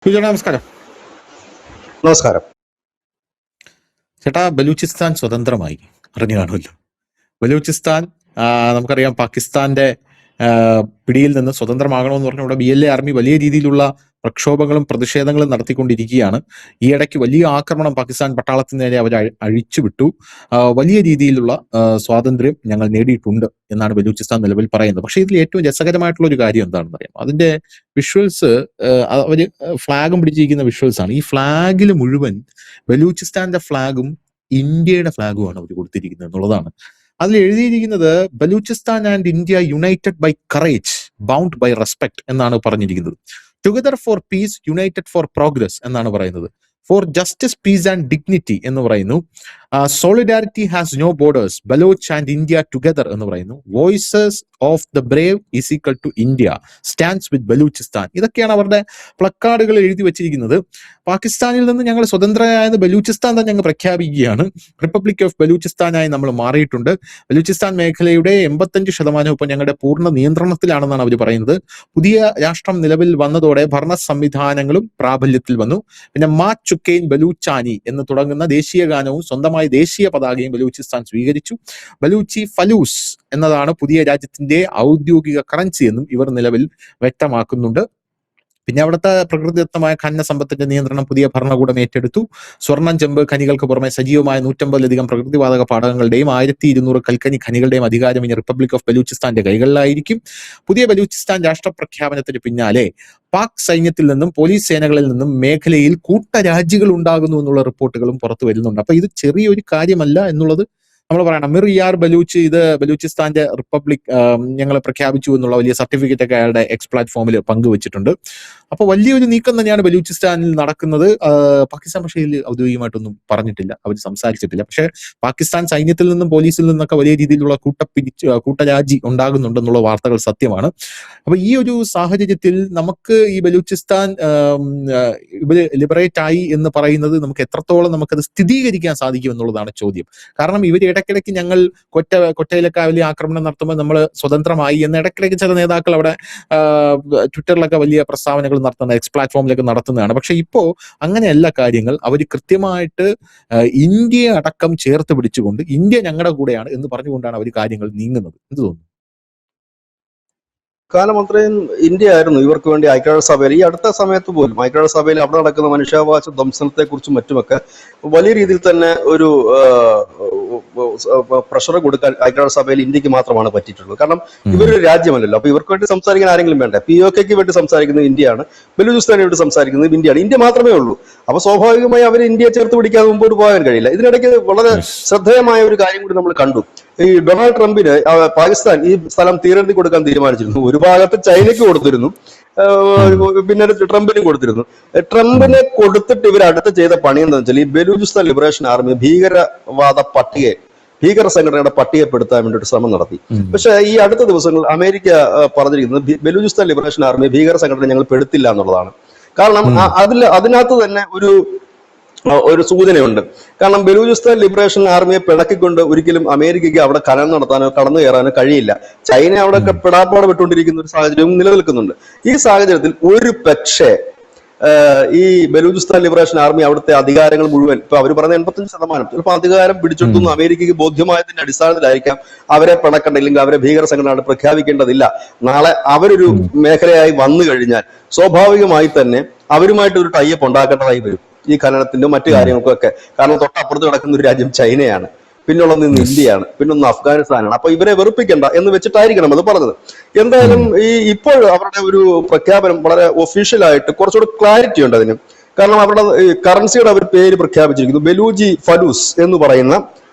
ചേട്ടാ നമസ്കാരം. നമസ്കാരം. ചേട്ടാ, ബലൂചിസ്ഥാൻ സ്വതന്ത്രമായി, അറിഞ്ഞു കാണുമല്ലോ. ബലൂചിസ്ഥാൻ നമുക്കറിയാം, പാകിസ്ഥാന്റെ പിടിയിൽ നിന്ന് സ്വതന്ത്രമാകണമെന്ന് പറഞ്ഞ ഇവിടെ BLA ആർമി വലിയ രീതിയിലുള്ള പ്രക്ഷോഭങ്ങളും പ്രതിഷേധങ്ങളും നടത്തിക്കൊണ്ടിരിക്കുകയാണ്. ഈ ഇടയ്ക്ക് വലിയ ആക്രമണം പാകിസ്ഥാൻ പട്ടാളത്തിന് നേരെ അവർ അഴിച്ചുവിട്ടു. വലിയ രീതിയിലുള്ള സ്വാതന്ത്ര്യം ഞങ്ങൾ നേടിയിട്ടുണ്ട് എന്നാണ് ബലൂചിസ്ഥാൻ നിലവിൽ പറയുന്നത്. പക്ഷേ ഇതിൽ ഏറ്റവും രസകരമായിട്ടുള്ള ഒരു കാര്യം എന്താണെന്ന് അറിയാം. അതിന്റെ വിഷ്വൽസ്, അവര് ഫ്ലാഗും പിടിച്ചിരിക്കുന്ന വിഷ്വൽസ് ആണ്. ഈ ഫ്ലാഗിൽ മുഴുവൻ ബലൂചിസ്ഥാന്റെ ഫ്ലാഗും ഇന്ത്യയുടെ ഫ്ലാഗുമാണ് അവർ കൊടുത്തിരിക്കുന്നത് എന്നുള്ളതാണ്. അതിൽ എഴുതിയിരിക്കുന്നത് Balochistan and India united by courage, bound by respect എന്നാണ് പറഞ്ഞിരിക്കുന്നത്. Together for peace, united for progress എന്നാണ് പറയുന്നത്. For justice, peace and dignity എന്ന് പറയുന്നു. Solidarity has no borders, Baloch and India together എന്ന് പറയുന്നു. Voices of the brave is equal to India, stands with Balochistan. ഇതൊക്കെയാണ് അവരുടെ പ്ലക്കാർഡുകൾ എഴുതി വെച്ചിരിക്കുന്നത്. പാകിസ്ഥാനിൽ നിന്ന് ഞങ്ങൾ സ്വതന്ത്രരായത് ബലൂചിസ്ഥാൻ തന്നെ ഞങ്ങൾ പ്രഖ്യാപിക്കുകയാണ്. റിപ്പബ്ലിക് ഓഫ് ബലൂചിസ്ഥാനായി നമ്മൾ മാറിയിട്ടുണ്ട്. ബലൂചിസ്ഥാൻ മേഖലയുടെ 85% ഇപ്പൊ ഞങ്ങളുടെ പൂർണ്ണ നിയന്ത്രണത്തിലാണെന്നാണ് അവർ പറയുന്നത്. പുതിയ രാഷ്ട്രം നിലവിൽ വന്നതോടെ ഭരണ സംവിധാനങ്ങളും പ്രാബല്യത്തിൽ വന്നു. പിന്നെ മാ ചുക്കെയിൻ ബലൂച്ചാനി എന്ന് തുടങ്ങുന്ന ദേശീയ ഗാനവും സ്വന്തമായി ദേശീയ പതാകയും ബലൂചിസ്ഥാൻ സ്വീകരിച്ചു. ബലൂച്ചി ഫലൂസ് എന്നതാണ് പുതിയ രാജ്യത്തിന്റെ ഔദ്യോഗിക കറൻസി എന്നും ഇവർ നിലവിൽ വ്യക്തമാക്കുന്നുണ്ട്. പിന്നെ അവിടുത്തെ പ്രകൃതിദത്തമായ ഖനന സമ്പത്തിന്റെ നിയന്ത്രണം പുതിയ ഭരണകൂടം ഏറ്റെടുത്തു. സ്വർണ്ണം, ചെമ്പ് ഖനികൾക്ക് പുറമെ സജീവമായ 150-ലധികം പ്രകൃതിവാതക പാടങ്ങളുടെയും 1200 കൽക്കനി ഖനികളുടെയും അധികാരം ഇനി റിപ്പബ്ലിക് ഓഫ് ബലൂചിസ്ഥാന്റെ കൈകളിലായിരിക്കും. പുതിയ ബലൂചിസ്ഥാൻ രാഷ്ട്രപ്രഖ്യാപനത്തിന് പിന്നാലെ പാക് സൈന്യത്തിൽ നിന്നും പോലീസ് സേനകളിൽ നിന്നും മേഖലയിൽ കൂട്ടരാജികൾ ഉണ്ടാകുന്നു എന്നുള്ള റിപ്പോർട്ടുകളും പുറത്തു വരുന്നുണ്ട്. അപ്പൊ ഇത് ചെറിയൊരു കാര്യമല്ല എന്നുള്ളത് നമ്മൾ പറയണം. മിർ യാർ ബലൂച്ച് ഇത് ബലൂചിസ്ഥാന്റെ റിപ്പബ്ലിക് ഞങ്ങൾ പ്രഖ്യാപിച്ചു എന്നുള്ള വലിയ സർട്ടിഫിക്കറ്റ് ഒക്കെ അയാളുടെ എക്സ് പ്ലാറ്റ്ഫോമിൽ പങ്കുവച്ചിട്ടുണ്ട്. അപ്പോൾ വലിയൊരു നീക്കം തന്നെയാണ് ബലൂചിസ്ഥാനിൽ നടക്കുന്നത്. പാകിസ്ഥാൻ പക്ഷേ ഇതിൽ ഔദ്യോഗികമായിട്ടൊന്നും പറഞ്ഞിട്ടില്ല, അവർ സംസാരിച്ചിട്ടില്ല. പക്ഷേ പാകിസ്ഥാൻ സൈന്യത്തിൽ നിന്നും പോലീസിൽ നിന്നൊക്കെ വലിയ രീതിയിലുള്ള കൂട്ടരാജി ഉണ്ടാകുന്നുണ്ടെന്നുള്ള വാർത്തകൾ സത്യമാണ്. അപ്പൊ ഈ ഒരു സാഹചര്യത്തിൽ നമുക്ക് ഈ ബലൂചിസ്ഥാൻ ലിബറേറ്റ് ആയി എന്ന് പറയുന്നത് നമുക്ക് എത്രത്തോളം നമുക്കത് സ്ഥിരീകരിക്കാൻ സാധിക്കും എന്നുള്ളതാണ് ചോദ്യം. കാരണം ഇവർ ഇടയ്ക്കിടയ്ക്ക് ഞങ്ങൾ കൊറ്റയിലൊക്കെ വലിയ ആക്രമണം നടത്തുമ്പോൾ നമ്മൾ സ്വതന്ത്രമായി എന്ന് ഇടയ്ക്കിടയ്ക്ക് ചില നേതാക്കൾ അവിടെ ട്വിറ്ററിലൊക്കെ വലിയ പ്രസ്താവനകൾ നടത്തുന്ന എക്സ് പ്ലാറ്റ്ഫോമിലൊക്കെ നടത്തുന്നതാണ്. പക്ഷെ ഇപ്പോ അങ്ങനെയല്ല കാര്യങ്ങൾ. അവർ കൃത്യമായിട്ട് ഇന്ത്യയെ അടക്കം ചേർത്ത് പിടിച്ചുകൊണ്ട് ഇന്ത്യ ഞങ്ങളുടെ കൂടെയാണ് എന്ന് പറഞ്ഞുകൊണ്ടാണ് അവർ കാര്യങ്ങൾ നീങ്ങുന്നത്. എന്ത് തോന്നുന്നു? കാലം അത്രയും ഇന്ത്യ ആയിരുന്നു ഇവർക്ക് വേണ്ടി ഐക്യരാഷ്ട്രസഭയിൽ. ഈ അടുത്ത സമയത്ത് പോലും ഐക്യരാഷ്ട്രസഭയിൽ അവിടെ നടക്കുന്ന മനുഷ്യാവകാശ ധ്വംസനത്തെ കുറിച്ചും മറ്റുമൊക്കെ വലിയ രീതിയിൽ തന്നെ ഒരു പ്രഷർ കൊടുക്കാൻ ഐക്യരാഷ്ട്രസഭയിൽ ഇന്ത്യക്ക് മാത്രമാണ് പറ്റിയിട്ടുള്ളത്. കാരണം ഇവരൊരു രാജ്യമല്ലല്ലോ. അപ്പൊ ഇവർക്ക് വേണ്ടി സംസാരിക്കാൻ ആരെങ്കിലും വേണ്ടേ? POKക്ക് വേണ്ടി സംസാരിക്കുന്നത് ഇന്ത്യയാണ്, ബലൂചിസ്ഥാന് വേണ്ടി സംസാരിക്കുന്നത് ഇന്ത്യയാണ്. ഇന്ത്യ മാത്രമേ ഉള്ളൂ. അപ്പൊ സ്വാഭാവികമായി അവർ ഇന്ത്യയെ ചേർത്ത് പിടിക്കാതെ മുമ്പോട്ട് പോകാൻ കഴിയില്ല. ഇതിനിടയ്ക്ക് വളരെ ശ്രദ്ധേയമായ ഒരു കാര്യം കൂടി നമ്മൾ കണ്ടു. ഈ ഡൊണാൾഡ് ട്രംപിന് പാകിസ്ഥാൻ ഈ സ്ഥലം തീരെഴുതി കൊടുക്കാൻ തീരുമാനിച്ചിരുന്നു. ഒരു ഭാഗത്ത് ചൈനയ്ക്ക് കൊടുത്തിരുന്നു, പിന്നെ ട്രംപിനും കൊടുത്തിരുന്നു. ട്രംപിനെ കൊടുത്തിട്ട് ഇവർ അടുത്ത് ചെയ്ത പണി എന്താണെന്ന് വെച്ചാൽ ഈ ബലൂചിസ്ഥാൻ ലിബറേഷൻ ആർമി ഭീകര സംഘടനയുടെ പട്ടികപ്പെടുത്താൻ വേണ്ടിയിട്ട് ശ്രമം നടത്തി. പക്ഷെ ഈ അടുത്ത ദിവസങ്ങളിൽ അമേരിക്ക പറഞ്ഞിരിക്കുന്നത് ബലൂചിസ്ഥാൻ ലിബറേഷൻ ആർമി ഭീകര സംഘടന ഞങ്ങൾ പെടുത്തില്ല എന്നുള്ളതാണ്. കാരണം അതിനകത്ത് തന്നെ ഒരു സൂചനയുണ്ട്. കാരണം ബലൂചിസ്ഥാൻ ലിബറേഷൻ ആർമിയെ പിണക്കിക്കൊണ്ട് ഒരിക്കലും അമേരിക്കയ്ക്ക് അവിടെ ഖനനം നടത്താനോ കടന്നു കയറാനോ കഴിയില്ല. ചൈന അവിടെ പിടാപ്പാട് വിട്ടുകൊണ്ടിരിക്കുന്ന ഒരു സാഹചര്യവും നിലനിൽക്കുന്നുണ്ട്. ഈ സാഹചര്യത്തിൽ ഒരു പക്ഷേ ഈ ബലൂചിസ്ഥാൻ ലിബറേഷൻ ആർമി അവിടുത്തെ അധികാരങ്ങൾ മുഴുവൻ, ഇപ്പൊ അവർ പറഞ്ഞ 85% ചിലപ്പോൾ അധികാരം പിടിച്ചെടുത്തു അമേരിക്കയ്ക്ക് ബോധ്യമായതിന്റെ അടിസ്ഥാനത്തിലായിരിക്കാം അവരെ പിണക്കണ്ട, ഇല്ലെങ്കിൽ അവരെ ഭീകര സംഘടന പ്രഖ്യാപിക്കേണ്ടതില്ല. നാളെ അവരൊരു മേഖലയായി വന്നു കഴിഞ്ഞാൽ സ്വാഭാവികമായി തന്നെ അവരുമായിട്ട് ഒരു ടൈപ്പ് ഉണ്ടാക്കേണ്ടതായി വരും ഈ ഖനനത്തിന്റെ മറ്റു കാര്യങ്ങൾക്കൊക്കെ. കാരണം തൊട്ടപ്പുറത്ത് കിടക്കുന്ന ഒരു രാജ്യം ചൈനയാണ്, പിന്നുള്ളത് ഇന്ത്യയാണ്, പിന്നൊന്ന് അഫ്ഗാനിസ്ഥാനാണ്. അപ്പൊ ഇവരെ വെറുപ്പിക്കണ്ട എന്ന് വെച്ചിട്ടായിരിക്കണം അത് പറഞ്ഞത്. എന്തായാലും ഇപ്പോൾ അവരുടെ ഒരു പ്രഖ്യാപനം വളരെ ഒഫീഷ്യലായിട്ട് കുറച്ചുകൂടി ക്ലാരിറ്റി ഉണ്ട് അതിന്. കാരണം അവരുടെ കറൻസിയുടെ അവർ പേര് പ്രഖ്യാപിച്ചിരിക്കുന്നു, ബലൂജി ഫലൂസ് എന്ന് പറയുന്ന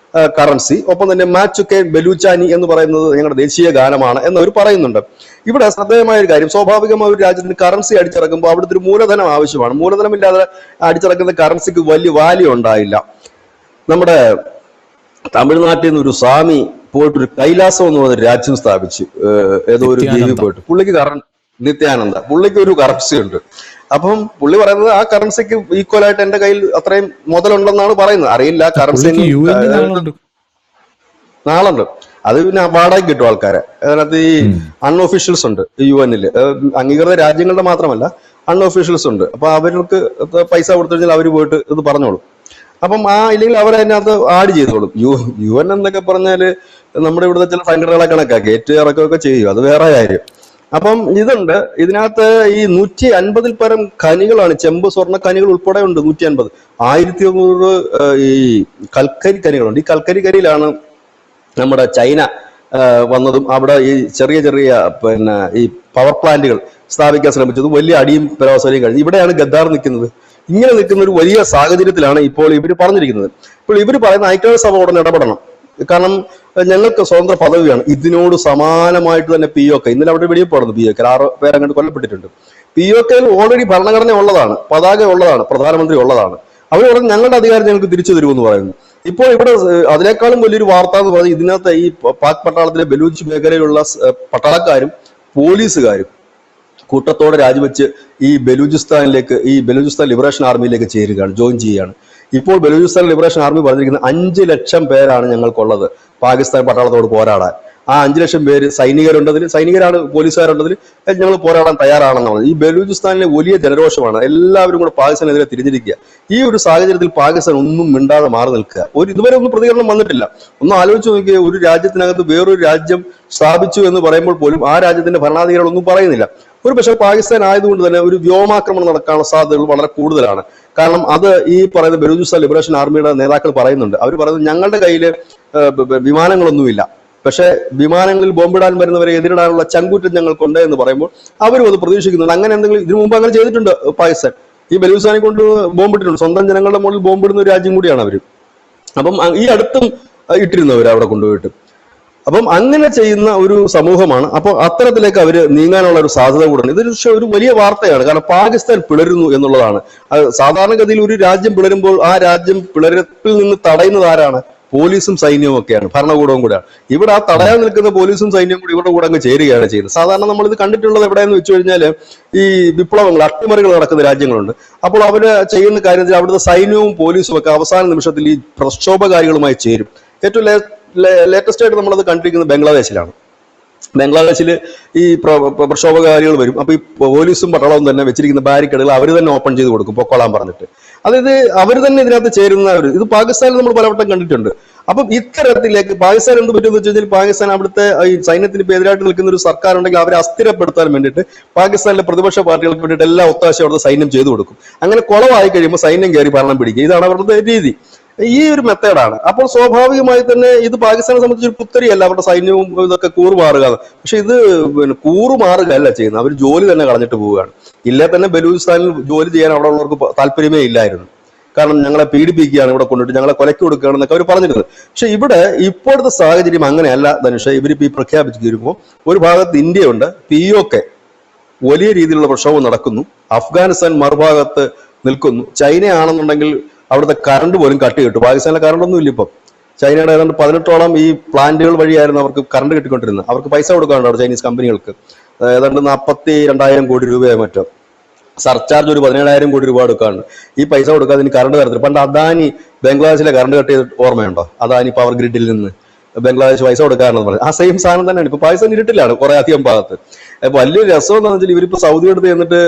കറൻസി. ഒപ്പം തന്നെ മാച്ചുക്കെ ബലൂച്ചാനി എന്ന് പറയുന്നത് ഞങ്ങളുടെ ദേശീയ ഗാനമാണ് എന്നവർ പറയുന്നുണ്ട്. ഇവിടെ ശ്രദ്ധേയമായ ഒരു കാര്യം, സ്വാഭാവികമായ ഒരു രാജ്യത്തിന് കറൻസി അടിച്ചിറക്കുമ്പോൾ അവിടുത്തെ ഒരു മൂലധനം ആവശ്യമാണ്. മൂലധനമില്ലാതെ അടിച്ചിറക്കുന്ന കറൻസിക്ക് വലിയ വാല്യൂ ഉണ്ടായില്ല. നമ്മുടെ തമിഴ്നാട്ടിൽ നിന്ന് ഒരു സ്വാമി പോയിട്ടൊരു കൈലാസം എന്ന് പറഞ്ഞ രാജ്യം സ്ഥാപിച്ചു, ഏതോ ഒരു ദ്വീപിൽ പോയിട്ട്. പുള്ളിക്ക് നിത്യാനന്ദ, പുള്ളിക്ക് ഒരു കറൻസി ഉണ്ട്. അപ്പം പുള്ളി പറയുന്നത് ആ കറൻസിക്ക് ഈക്വൽ ആയിട്ട് എന്റെ കയ്യിൽ അത്രയും മുതലുണ്ടെന്നാണ് പറയുന്നത്. അറിയില്ല, കറൻസി നാളുണ്ട്. അത് പിന്നെ വാടക കിട്ടും ആൾക്കാരെ. അതിനകത്ത് ഈ അൺഒഫീഷ്യൽസ് ഉണ്ട് UN-ല്, അംഗീകൃത രാജ്യങ്ങളുടെ മാത്രമല്ല അൺഒഫീഷ്യൽസ് ഉണ്ട്. അപ്പൊ അവർക്ക് പൈസ കൊടുത്തു കഴിഞ്ഞാൽ അവർ പോയിട്ട് ഇത് പറഞ്ഞോളും. അപ്പം ഇല്ലെങ്കിൽ അവരതിനകത്ത് ആഡ് ചെയ്തോളും. UN എന്നൊക്കെ പറഞ്ഞാല് നമ്മുടെ ഇവിടുത്തെ ചില സംഘടനകളെ കണക്കാക്കി ഏറ്റു ഇറക്കുകയൊക്കെ ചെയ്യും, അത് വേറെ കാര്യം. അപ്പം ഇതുണ്ട്, ഇതിനകത്ത് ഈ 150 പരം ഖനികളാണ്, ചെമ്പ് സ്വർണ്ണ ഖനികൾ ഉൾപ്പെടെ ഉണ്ട്. 150, 1100 ഈ കൽക്കരി ഖനികളുണ്ട്. ഈ കൽക്കരി ഖനിയിലാണ് നമ്മുടെ ചൈന വന്നതും അവിടെ ഈ ചെറിയ ചെറിയ ഈ പവർ പ്ലാന്റുകൾ സ്ഥാപിക്കാൻ ശ്രമിച്ചതും വലിയ അടിയും പരാവസരയും കഴിഞ്ഞു. ഇവിടെയാണ് ഗദ്ദാർ നിൽക്കുന്നത്. ഇങ്ങനെ നിൽക്കുന്ന ഒരു വലിയ സാഹചര്യത്തിലാണ് ഇപ്പോൾ ഇവർ പറഞ്ഞിരിക്കുന്നത്. ഇപ്പോൾ ഇവർ പറയുന്ന ഐക്യരാഷ്ട്രസഭ ഉടനെ ഇടപെടണം, കാരണം ഞങ്ങൾക്ക് സ്വതന്ത്ര പദവിയാണ്. ഇതിനോട് സമാനമായിട്ട് തന്നെ POK ഇന്നലെ അവിടെ വെടിവെപ്പാണ്. POK 6 പേരങ്ങോട്ട് കൊല്ലപ്പെട്ടിട്ടുണ്ട്. POKയിൽ ഓൾറെഡി ഭരണഘടന ഉള്ളതാണ്, പതാക ഉള്ളതാണ്, പ്രധാനമന്ത്രി ഉള്ളതാണ്. അവർ പറഞ്ഞ് ഞങ്ങളുടെ അധികാരം ഞങ്ങൾക്ക് തിരിച്ചു തരുമെന്ന് പറയുന്നു. ഇപ്പോൾ ഇവിടെ അതിനേക്കാളും വലിയൊരു വാർത്ത എന്ന് പറഞ്ഞാൽ ഇതിനകത്ത് ഈ പാക് പട്ടാളത്തിലെ ബലൂച്ച് മേഖലയിലുള്ള പട്ടാളക്കാരും പോലീസുകാരും കൂട്ടത്തോടെ രാജിവെച്ച് ഈ ബലൂചിസ്ഥാൻ ലിബറേഷൻ ആർമിയിലേക്ക് ചേരുകയാണ്, ജോയിൻ ചെയ്യുകയാണ്. ഇപ്പോൾ ബലൂചിസ്ഥാൻ ലിബറേഷൻ ആർമി പറഞ്ഞിരിക്കുന്നത് 5 ലക്ഷം പേരാണ് ഞങ്ങൾക്കുള്ളത് പാകിസ്ഥാൻ പട്ടാളത്തോട് പോരാടാൻ. ആ 5 ലക്ഷം പേര് സൈനികരാണ്, പോലീസുകാരുണ്ടതിൽ ഞങ്ങൾ പോരാടാൻ തയ്യാറാണെന്നുള്ളത്. ഈ ബലൂചിസ്ഥാനിലെ വലിയ ജനരോഷമാണ്, എല്ലാവരും കൂടെ പാകിസ്ഥാനെതിരെ തിരിഞ്ഞിരിക്കുക. ഈ ഒരു സാഹചര്യത്തിൽ പാകിസ്ഥാൻ ഒന്നും മിണ്ടാതെ മാറി നിൽക്കുക. ഇതുവരെ ഒന്നും പ്രതികരണം വന്നിട്ടില്ല. ഒന്ന് ആലോചിച്ച് നോക്കിയാൽ, ഒരു രാജ്യത്തിനകത്ത് വേറൊരു രാജ്യം സ്ഥാപിച്ചു എന്ന് പറയുമ്പോൾ പോലും ആ രാജ്യത്തിന്റെ ഭരണാധികാരികളൊന്നും പറയുന്നില്ല. ഒരു പക്ഷേ പാകിസ്ഥാൻ ആയതുകൊണ്ട് തന്നെ ഒരു വ്യോമാക്രമണം നടക്കാനുള്ള സാധ്യതകൾ വളരെ കൂടുതലാണ്. കാരണം അത് ഈ പറയുന്ന ബലൂചിസ്ഥാൻ ലിബറേഷൻ ആർമിയുടെ നേതാക്കൾ പറയുന്നുണ്ട്. അവർ പറയുന്നത് ഞങ്ങളുടെ കയ്യിൽ വിമാനങ്ങളൊന്നുമില്ല, പക്ഷെ വിമാനങ്ങളിൽ ബോംബിടാൻ വരുന്നവരെ എതിരിടാനുള്ള ചങ്കൂറ്റം ഞങ്ങൾക്കുണ്ട് എന്ന് പറയുമ്പോൾ അവരും അത് പ്രതീക്ഷിക്കുന്നുണ്ട്. അങ്ങനെ എന്തെങ്കിലും ഇതിനു മുമ്പ് അങ്ങനെ ചെയ്തിട്ടുണ്ട് പാകിസ്ഥാൻ. ഈ ബലൂചിസ്ഥാനെ കൊണ്ട് ബോംബിട്ടിട്ടുണ്ട്. സ്വന്തം ജനങ്ങളുടെ മുകളിൽ ബോംബിടുന്ന ഒരു രാജ്യം കൂടിയാണ് അവർ. അപ്പം ഈ അടുത്തും ഇട്ടിരുന്നവർ അവിടെ കൊണ്ടുപോയിട്ട്. അപ്പം അങ്ങനെ ചെയ്യുന്ന ഒരു സമൂഹമാണ്. അപ്പോൾ അത്തരത്തിലേക്ക് അവർ നീങ്ങാനുള്ള ഒരു സാധ്യത കൂടെയാണ്. ഇതൊരു ഒരു വലിയ വാർത്തയാണ്, കാരണം പാകിസ്ഥാൻ പിളരുന്നു എന്നുള്ളതാണ്. സാധാരണഗതിയിൽ ഒരു രാജ്യം പിളരുമ്പോൾ ആ രാജ്യം പിളരത്തിൽ നിന്ന് തടയുന്നത് ആരാണ്? പോലീസും സൈന്യവും ഒക്കെയാണ്, ഭരണകൂടവും കൂടെയാണ്. ഇവിടെ ആ തടയാൻ നിൽക്കുന്ന പോലീസും സൈന്യവും കൂടി ഇവരുടെ കൂടെ അങ്ങ് ചേരുകയാണ് ചെയ്യുന്നത്. സാധാരണ നമ്മളിത് കണ്ടിട്ടുള്ളത് എവിടെയെന്ന് വെച്ച് കഴിഞ്ഞാൽ ഈ വിപ്ലവങ്ങൾ, അട്ടിമറികൾ നടക്കുന്ന രാജ്യങ്ങളുണ്ട്. അപ്പോൾ അവര് ചെയ്യുന്ന കാര്യത്തിൽ അവിടുത്തെ സൈന്യവും പോലീസും ഒക്കെ അവസാന നിമിഷത്തിൽ ഈ പ്രക്ഷോഭകാരികളുമായി ചേരും. ഏറ്റവും ലേറ്റസ്റ്റ് ആയിട്ട് നമ്മളത് കണ്ടിരിക്കുന്നത് ബംഗ്ലാദേശിലാണ്. ബംഗ്ലാദേശിൽ ഈ പ്രക്ഷോഭകാരികൾ വരും. അപ്പൊ ഈ പോലീസും പട്ടാളവും തന്നെ വെച്ചിരിക്കുന്ന ബാരിക്കേഡുകൾ അവർ തന്നെ ഓപ്പൺ ചെയ്ത് കൊടുക്കും, പൊക്കോളാൻ പറഞ്ഞിട്ട്. അതായത് അവർ തന്നെ ഇതിനകത്ത് ചേരുന്നവർ. ഇത് പാകിസ്ഥാനിൽ നമ്മൾ പലവട്ടം കണ്ടിട്ടുണ്ട്. അപ്പം ഇത്തരത്തിലേക്ക് പാകിസ്ഥാൻ എന്ത് പറ്റുമെന്ന് വെച്ച് കഴിഞ്ഞാൽ, പാകിസ്ഥാൻ അവിടുത്തെ ഈ സൈന്യത്തിന് എതിരായിട്ട് നിൽക്കുന്ന ഒരു സർക്കാർ ഉണ്ടെങ്കിൽ അവരെ അസ്ഥിരപ്പെടുത്താൻ വേണ്ടിയിട്ട് പാകിസ്ഥാനിലെ പ്രതിപക്ഷ പാർട്ടികൾക്ക് വേണ്ടിയിട്ട് എല്ലാ ഒത്താശയും അവിടുത്തെ സൈന്യം ചെയ്തു കൊടുക്കും. അങ്ങനെ കുളമായി കഴിയുമ്പോൾ സൈന്യം കയറി ഭരണം പിടിക്കുക. ഇതാണ് അവരുടെ രീതി. ഈ ഒരു മെത്തേഡാണ്. അപ്പോൾ സ്വാഭാവികമായി തന്നെ ഇത് പാകിസ്ഥാനെ സംബന്ധിച്ച് ഒരു പുത്തരിയല്ല, അവരുടെ സൈന്യവും ഇതൊക്കെ കൂറുമാറുക. പക്ഷെ ഇത് കൂറുമാറുക അല്ല ചെയ്യുന്നത്, അവർ ജോലി തന്നെ കളഞ്ഞിട്ട് പോവുകയാണ്. ഇല്ലേ തന്നെ ബലൂചിസ്ഥാനിൽ ജോലി ചെയ്യാൻ അവിടെ ഉള്ളവർക്ക് താല്പര്യമേ ഇല്ലായിരുന്നു. കാരണം ഞങ്ങളെ പീഡിപ്പിക്കുകയാണ്, ഇവിടെ കൊണ്ടിട്ട് ഞങ്ങളെ കൊലയ്ക്ക് കൊടുക്കുകയാണെന്നൊക്കെ അവർ പറഞ്ഞിരുന്നത്. പക്ഷെ ഇവിടെ ഇപ്പോഴത്തെ സാഹചര്യം അങ്ങനെയല്ല ധനുഷ്. ഇവരിപ്പോ ഈ പ്രഖ്യാപിച്ചു തീരുമ്പോൾ ഒരു ഭാഗത്ത് ഇന്ത്യയുണ്ട്, POK വലിയ രീതിയിലുള്ള പ്രക്ഷോഭം നടക്കുന്നു. അഫ്ഗാനിസ്ഥാൻ മറുഭാഗത്ത് നിൽക്കുന്നു. ചൈനയാണെന്നുണ്ടെങ്കിൽ അവിടുത്തെ കറണ്ട് പോലും കട്ട് കിട്ടും. പാകിസ്ഥാനിലെ കറണ്ടൊന്നും ഇല്ല ഇപ്പം. ചൈനയുടെ ഏതാണ്ട് 18ഓളം ഈ പ്ലാന്റുകൾ വഴിയായിരുന്നു അവർക്ക് കറണ്ട് കിട്ടിക്കൊണ്ടിരുന്നത്. അവർക്ക് പൈസ കൊടുക്കാറുണ്ട് അവിടെ ചൈനീസ് കമ്പനികൾക്ക്. ഏതാണ്ട് 42,000 കോടി രൂപയോ മറ്റോ. സർചാർജ് ഒരു 17,000 കോടി രൂപ കൊടുക്കാറുണ്ട്. ഈ പൈസ കൊടുക്കാതെ ഇനി കറണ്ട് തരത്തില്ല. പണ്ട് അദാനി ബംഗ്ലാദേശിലെ കറണ്ട് കട്ട് ചെയ്ത് ഓർമ്മയുണ്ടോ? അദാനി പവർ ഗ്രിഡിൽ നിന്ന് ബംഗ്ലാദേശ് പൈസ കൊടുക്കാറെന്ന് പറഞ്ഞു. ആ സെയിം സാധനം തന്നെയാണ് ഇപ്പൊ പാകിസ്ഥാൻ ഇരുട്ടിലാണ് കുറെ അധികം ഭാഗത്ത്. വലിയൊരു രസം എന്താണെന്ന് വെച്ചാൽ ഇവരിപ്പോ സൗദി എടുത്ത് എന്നിട്ട്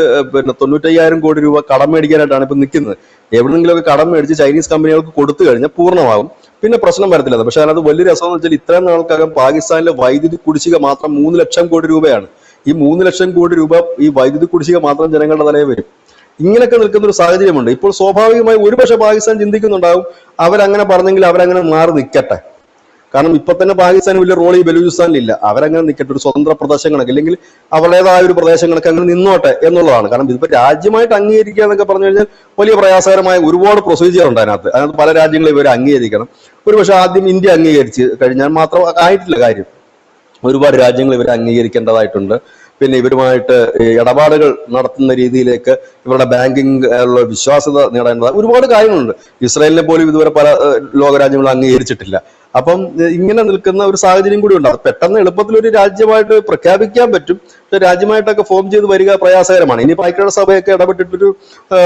95,000 കോടി രൂപ കടം മേടിക്കാനായിട്ടാണ് ഇപ്പൊ നിൽക്കുന്നത്. എവിടെന്നെങ്കിലുമൊക്കെ കടം മേടിച്ച് ചൈനീസ് കമ്പനികൾക്ക് കൊടുത്തു കഴിഞ്ഞാൽ പൂർണ്ണമാകും, പിന്നെ പ്രശ്നം വരത്തില്ല. പക്ഷെ അതിനകത്ത് വലിയ രസം എന്ന് വെച്ചാൽ ഇത്രയും നാൾക്കകം പാകിസ്ഥാനിലെ വൈദ്യുതി കുടിശ്ശിക മാത്രം 3 ലക്ഷം കോടി രൂപയാണ്. ഈ 3 ലക്ഷം കോടി രൂപ ഈ വൈദ്യുതി കുടിശ്ശിക മാത്രം ജനങ്ങളുടെ തലയിൽ വരും. ഇങ്ങനെയൊക്കെ നിൽക്കുന്ന ഒരു സാഹചര്യമുണ്ട്. ഇപ്പോൾ സ്വാഭാവികമായി ഒരുപക്ഷെ പാകിസ്ഥാൻ ചിന്തിക്കുന്നുണ്ടാവും, അവരങ്ങനെ പറഞ്ഞെങ്കിൽ അവരങ്ങനെ മാറി നിൽക്കട്ടെ. കാരണം ഇപ്പൊ തന്നെ പാകിസ്ഥാൻ വലിയ റോൾ ഈ ബലൂചിസ്ഥാനിലില്ല. അവരങ്ങനെ നിൽക്കട്ടെ, ഒരു സ്വതന്ത്ര പ്രദേശങ്ങളൊക്കെ അല്ലെങ്കിൽ അവരുടേതായ ഒരു പ്രദേശങ്ങളൊക്കെ അങ്ങനെ നിന്നോട്ടെ എന്നുള്ളതാണ്. കാരണം ഇതിപ്പോ രാജ്യമായിട്ട് അംഗീകരിക്കുക എന്നൊക്കെ പറഞ്ഞു കഴിഞ്ഞാൽ വലിയ പ്രയാസകരമായ ഒരുപാട് പ്രൊസീജിയർ ഉണ്ട് അതിനകത്ത് പല രാജ്യങ്ങളും ഇവർ അംഗീകരിക്കണം. ഒരുപക്ഷെ ആദ്യം ഇന്ത്യ അംഗീകരിച്ച് കഴിഞ്ഞാൽ മാത്രം ആയിട്ടില്ല കാര്യം. ഒരുപാട് രാജ്യങ്ങൾ ഇവരെ അംഗീകരിക്കേണ്ടതായിട്ടുണ്ട്. പിന്നെ ഇവരുമായിട്ട് ഇടപാടുകൾ നടത്തുന്ന രീതിയിലേക്ക് ഇവരുടെ ബാങ്കിങ് വിശ്വാസ്യത നേടേണ്ടത് ഒരുപാട് കാര്യങ്ങളുണ്ട്. ഇസ്രായേലിനെ പോലും ഇതുവരെ പല ലോകരാജ്യങ്ങളും അംഗീകരിച്ചിട്ടില്ല. അപ്പം ഇങ്ങനെ നിൽക്കുന്ന ഒരു സാഹചര്യം കൂടി ഉണ്ട്. അത് പെട്ടെന്ന് എളുപ്പത്തിൽ ഒരു രാജ്യമായിട്ട് പ്രഖ്യാപിക്കാൻ പറ്റും. രാജ്യമായിട്ടൊക്കെ ഫോം ചെയ്ത് വരിക പ്രയാസകരമാണ്. ഇനി ഐക്യരാഷ്ട്രസഭയൊക്കെ ഇടപെട്ടിട്ടൊരു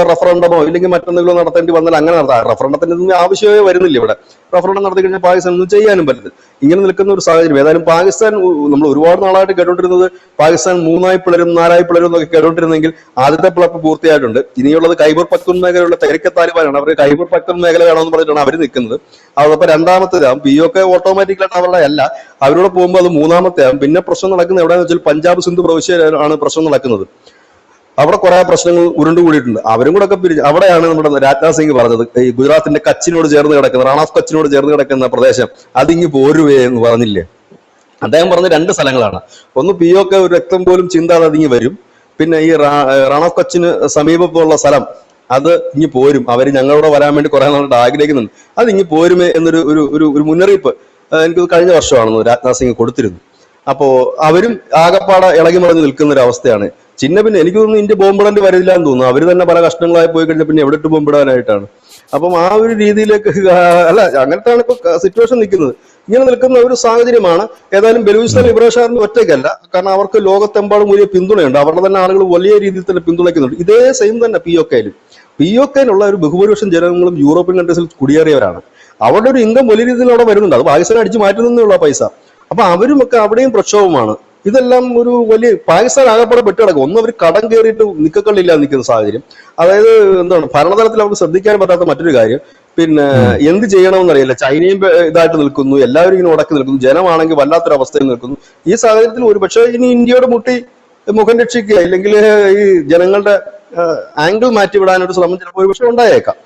റഫറണ്ടമോ ഇല്ലെങ്കിൽ മറ്റെന്തെങ്കിലും നടത്തേണ്ടി വന്നാൽ അങ്ങനെ നടത്താം. റഫറണ്ടത്തിന് ആവശ്യമേ വരുന്നില്ല. ഇവിടെ റഫറണ്ടം നടത്തി കഴിഞ്ഞാൽ പാകിസ്ഥാൻ ഒന്നും ചെയ്യാനും പറ്റില്ല. ഇങ്ങനെ നിൽക്കുന്ന ഒരു സാഹചര്യം. ഏതായാലും പാകിസ്ഥാൻ, നമ്മൾ ഒരുപാട് നാളായിട്ട് കേട്ടോണ്ടിരുന്നത് പാകിസ്ഥാൻ 3 പിളരും 4 പിളരും എന്നൊക്കെ കേട്ടോണ്ടിരുന്നെങ്കിൽ ആദ്യത്തെ പിളർപ്പ് പൂർത്തിയായിട്ടുണ്ട്. ഇനിയുള്ളത് ഖൈബർ പഖ്തൂൺ മേഖലയുള്ള തെഹ്രീക്കെ താലിബാനാണ്. അവർ ഖൈബർ പഖ്തൂൺ മേഖല വേണമെന്ന് പറഞ്ഞിട്ടാണ് അവർ നിൽക്കുന്നത്. അതപ്പോൾ രണ്ടാമത്തേതാകും. POK ഓട്ടോമാറ്റിക്കലായിട്ട് അവരുടെ അല്ല, അവരോട് പോകുമ്പോൾ അത് 3ാമത്തെ ആകും. പിന്നെ പ്രശ്നം നടക്കുന്നത് എവിടെയാണെന്ന് വെച്ചാൽ പഞ്ചാബ് സിന്ധു പ്രവിശ്യയിലാണ് പ്രശ്നം നടക്കുന്നത്. അവിടെ കുറെ പ്രശ്നങ്ങൾ ഉരുണ്ടുകൂടിയിട്ടുണ്ട്. അവരും കൂടെ ഒക്കെ പിരിഞ്ഞ് അവിടെയാണ് നമ്മുടെ രാജ്നാഥ് സിംഗ് പറഞ്ഞത്, ഈ ഗുജറാത്തിന്റെ കച്ചിനോട് ചേർന്ന് കിടക്കുന്ന, റാൺ ഓഫ് കച്ചിനോട് ചേർന്ന് കിടക്കുന്ന പ്രദേശം അതിങ്ങ് പോരുവേ എന്ന് പറഞ്ഞില്ലേ. അദ്ദേഹം പറഞ്ഞ 2 സ്ഥലങ്ങളാണ്. ഒന്ന് POK ഒരു രക്തം പോലും ചിന്താതെ അതിങ്ങ് വരും. പിന്നെ ഈ റാൺ ഓഫ് കച്ചിന് സമീപമുള്ള സ്ഥലം അത് ഇങ്ങ് പോരും, അവർ ഞങ്ങളോട് വരാൻ വേണ്ടി കുറെ നാളായിട്ട് ആഗ്രഹിക്കുന്നുണ്ട്, അത് ഇങ്ങ് പോരുമേ എന്നൊരു ഒരു മുന്നറിയിപ്പ് എനിക്ക് കഴിഞ്ഞ വർഷമാണെന്ന് രാജ്നാഥ് സിംഗ് കൊടുത്തിരുന്നു. അപ്പോ അവരും ആകപ്പാടെ ഇളകി മറിഞ്ഞ് നിൽക്കുന്ന ഒരു അവസ്ഥയാണ്. പിന്നെ എനിക്ക് തോന്നുന്നു ഇന്ത്യ ബോംബിടേണ്ടി വരില്ല എന്ന് തോന്നുന്നു. അവർ തന്നെ പല കഷ്ണങ്ങളായി പോയി കഴിഞ്ഞാൽ പിന്നെ എവിടെ ഇട്ട് ബോംബിടാനായിട്ടാണ്. അപ്പം ആ ഒരു രീതിയിലേക്ക് അല്ല, അങ്ങനത്താണ് ഇപ്പൊ സിറ്റുവേഷൻ നിൽക്കുന്നത്. ഇങ്ങനെ നിൽക്കുന്ന ഒരു സാഹചര്യമാണ്. ഏതായാലും ബലൂചിസ്ഥാൻ ലിബറേഷൻ ആർമി ഒറ്റയ്ക്കല്ല, കാരണം അവർക്ക് ലോകത്തെമ്പാടും വലിയ പിന്തുണയുണ്ട്. അവരുടെ തന്നെ ആളുകൾ വലിയ രീതിയിൽ തന്നെ പിന്തുണയ്ക്കുന്നുണ്ട്. ഇതേ സെയിം തന്നെ POK-യിലുള്ള ഒരു ബഹുഭൂരിപക്ഷം ജനങ്ങളും യൂറോപ്യൻ കൺട്രീസിൽ കുടിയേറിയവരാണ്. അവരുടെ ഒരു ഇൻകം വലിയ രീതിയിൽ അവിടെ വരുന്നുണ്ട്. അത് പാകിസ്ഥാൻ അടിച്ചു മാറ്റുന്നുള്ള പൈസ. അപ്പൊ അവരുമൊക്കെ അവിടെയും പ്രക്ഷോഭമാണ്. ഇതെല്ലാം ഒരു വലിയ പാകിസ്ഥാൻ ആകപ്പാടെ പെട്ടുകിടക്കും. ഒന്ന് അവർ കടം കയറിയിട്ട് നിക്കക്കള്ളില്ലാതെ നിൽക്കുന്ന സാഹചര്യം. അതായത് എന്താണ്, ഭരണതലത്തിൽ അവർക്ക് ശ്രദ്ധിക്കാൻ പറ്റാത്ത മറ്റൊരു കാര്യം, പിന്നെ എന്ത് ചെയ്യണമെന്നറിയില്ല. ചൈനയും ഇതായിട്ട് നിൽക്കുന്നു, എല്ലാവരും ഇങ്ങനെ ഉടക്കി നിൽക്കുന്നു, ജനമാണെങ്കിൽ വല്ലാത്തൊരു അവസ്ഥയിൽ നിൽക്കുന്നു. ഈ സാഹചര്യത്തിൽ ഒരു പക്ഷേ ഇനി ഇന്ത്യയോട് മുട്ടി മുഖം രക്ഷിക്കുക, ഇല്ലെങ്കിൽ ഈ ജനങ്ങളുടെ ആംഗിൾ മാറ്റിവിടാനൊരു ശ്രമം ചിലപ്പോൾ ഒരു പക്ഷേ ഉണ്ടായേക്കാം.